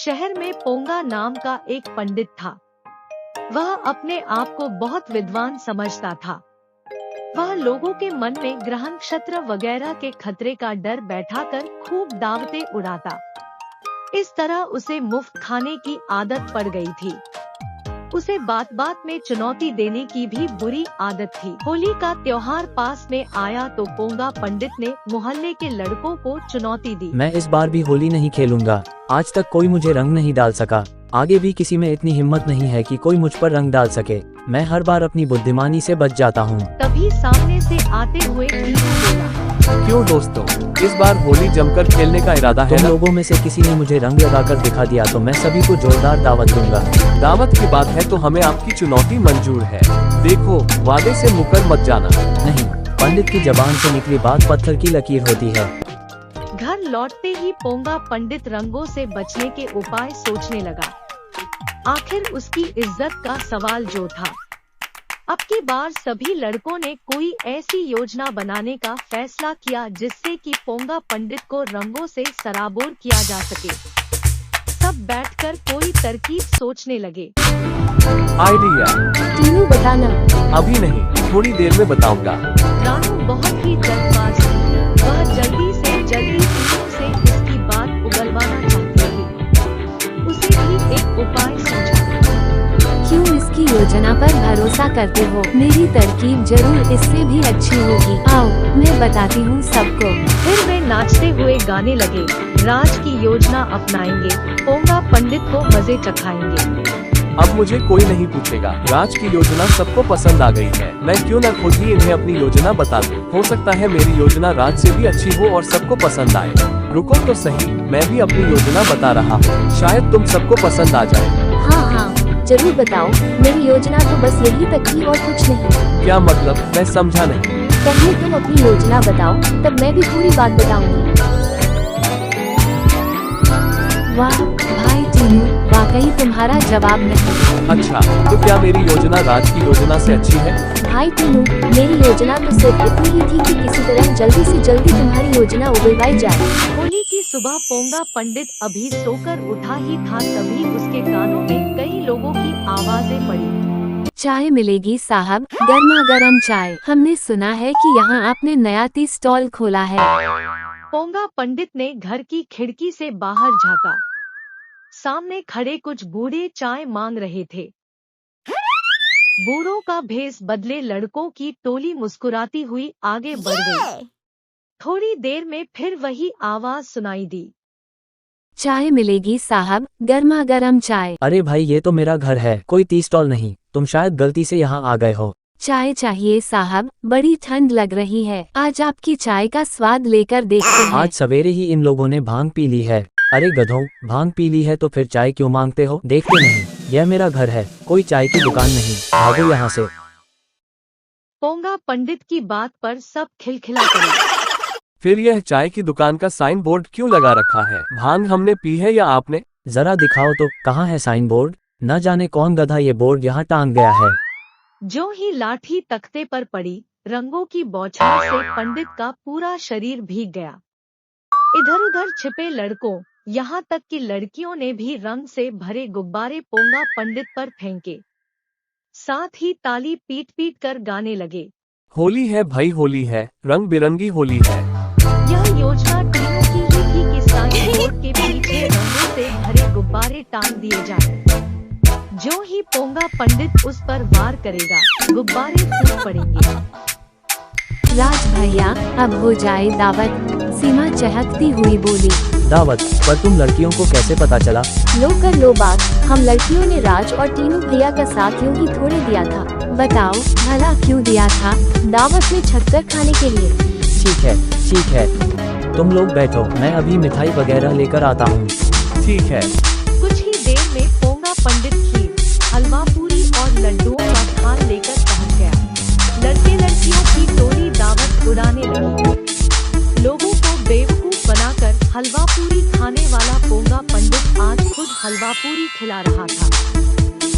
शहर में पोंगा नाम का एक पंडित था। वह अपने आप को बहुत विद्वान समझता था। वह लोगों के मन में ग्रह नक्षत्र वगैरह के खतरे का डर बैठाकर खूब दावतें उड़ाता। इस तरह उसे मुफ्त खाने की आदत पड़ गई थी। उसे बात बात में चुनौती देने की भी बुरी आदत थी। होली का त्योहार पास में आया तो पोंगा पंडित ने मोहल्ले के लड़कों को चुनौती दी। मैं इस बार भी होली नहीं खेलूंगा। आज तक कोई मुझे रंग नहीं डाल सका। आगे भी किसी में इतनी हिम्मत नहीं है कि कोई मुझ पर रंग डाल सके। मैं हर बार अपनी बुद्धिमानी से बच जाता हूँ। तभी सामने से आते हुए टीनू बोला, क्यों दोस्तों, इस बार होली जमकर खेलने का इरादा है तुम ना? लोगों में से किसी ने मुझे रंग लगाकर दिखा दिया तो मैं सभी को जोरदार दावत दूंगा। दावत की बात है तो हमें आपकी चुनौती मंजूर है। देखो, वादे से मुकर मत जाना। नहीं, पंडित की जबान से निकली बात पत्थर की लकीर होती है। घर लौटते ही पोंगा पंडित रंगों से बचने के उपाय सोचने लगा। आखिर उसकी इज्जत का सवाल जो था। अब की बार सभी लड़कों ने कोई ऐसी योजना बनाने का फैसला किया जिससे कि पोंगा पंडित को रंगों से सराबोर किया जा सके। सब बैठकर कोई तरकीब सोचने लगे। आइडिया? टीनू बताना। अभी नहीं, थोड़ी देर में बताऊंगा। रानू बहुत ही जल्दबाज थी। वह जल्दी से टीनू से इसकी बात उगलवाना चाहती थी। उसे भी एक उपाय सूझा। क्यों इसकी योजना पर भरोसा करते हो? मेरी तरकीब जरूर इससे भी अच्छी होगी। आओ, मैं बताती हूँ सबको। फिर वे नाचते हुए गाने लगे। राज की योजना अपनाएंगे, पोंगा पंडित को मजे चखाएंगे। अब मुझे कोई नहीं पूछेगा। राज की योजना सबको पसंद आ गई है। मैं क्यों न खुद ही इन्हें अपनी योजना बता दूं। हो सकता है मेरी योजना राज से भी अच्छी हो और सबको पसंद आए। रुको तो सही, मैं भी अपनी योजना बता रहा हूँ। शायद तुम सबको पसंद आ जाए। हाँ, जरूर बताओ। मेरी योजना तो बस यही तक थी और कुछ नहीं। क्या मतलब? मैं समझा नहीं। पहले तुम अपनी योजना बताओ, तब मैं भी पूरी बात बताऊंगी। वाह भाई टीनू, वाकई तुम्हारा जवाब नहीं। अच्छा, तो क्या मेरी योजना राज की योजना से अच्छी है? भाई टीनू, मेरी योजना तो सिर्फ इतनी ही थी कि किसी तरह जल्दी से जल्दी तुम्हारी योजना उगलवाई जाए। होली की सुबह पोंगा पंडित अभी सोकर उठा ही था, तभी उसके कानों में कई लोगों की आवाजें पड़ी। चाय मिलेगी साहब, गर्मा गर्म चाय। हमने सुना है कि यहाँ आपने नया टी स्टॉल खोला है। पोंगा पंडित ने घर की खिड़की से बाहर झांका। सामने खड़े कुछ बूढ़े चाय मांग रहे थे। बूढ़ों का भेष बदले लड़कों की टोली मुस्कुराती हुई आगे बढ़ गई। थोड़ी देर में फिर वही आवाज सुनाई दी। चाय मिलेगी साहब, गर्मा गर्म चाय। अरे भाई, ये तो मेरा घर है, कोई टी स्टॉल नहीं। तुम शायद गलती से यहाँ आ गए हो। चाय चाहिए साहब, बड़ी ठंड लग रही है। आज आपकी चाय का स्वाद लेकर देखते हैं। आज सवेरे ही इन लोगों ने भांग पी ली है। अरे गधों, भांग पी ली है तो फिर चाय क्यों मांगते हो? देखते नहीं, यह मेरा घर है, कोई चाय की दुकान नहीं। भागो यहाँ से। पोंगा पंडित की बात पर सब खिलखिला पड़े। फिर यह चाय की दुकान का साइन बोर्ड क्यों लगा रखा है? भांग हमने पी है या आपने? जरा दिखाओ तो, कहाँ है साइन बोर्ड? न जाने कौन गधा ये बोर्ड यहाँ टांग गया है। जो ही लाठी तख्ते पर पड़ी, रंगों की बौछार से पंडित का पूरा शरीर भीग गया। इधर उधर छिपे लड़कों, यहाँ तक कि लड़कियों ने भी रंग से भरे गुब्बारे पोंगा पंडित पर फेंके। साथ ही ताली पीट पीट कर गाने लगे। होली है भाई, होली है, रंग बिरंगी होली है। यह योजना टीनू की ही थी कि साइन बोर्ड के पीछे रंगों से भरे गुब्बारे टांग दिए जाए। जो ही पोंगा पंडित उस पर वार करेगा, गुब्बारे फूट पड़ेंगे। राज भैया, अब हो जाए दावत। सीमा चहकती हुई बोली। दावत? पर तुम लड़कियों को कैसे पता चला? लो कर लो बात। हम लड़कियों ने राज और टीनू भैया का साथ यूं ही थोड़े दिया था। बताओ भला क्यों दिया था? दावत में छक्कर खाने के लिए। ठीक है, तुम लोग बैठो, मैं अभी मिठाई वगैरह लेकर आता हूँ। ठीक है। कुछ ही देर में पोंगा पंडित खीर, हलवा पूरी और लड्डुओं का थाल लेकर पहुँच गया। लड़के लड़कियों की टोली दावत उड़ाने लगी। लोगों को बेवकूफ बनाकर हलवा पूरी खाने वाला पोंगा पंडित आज खुद हलवा पूरी खिला रहा था।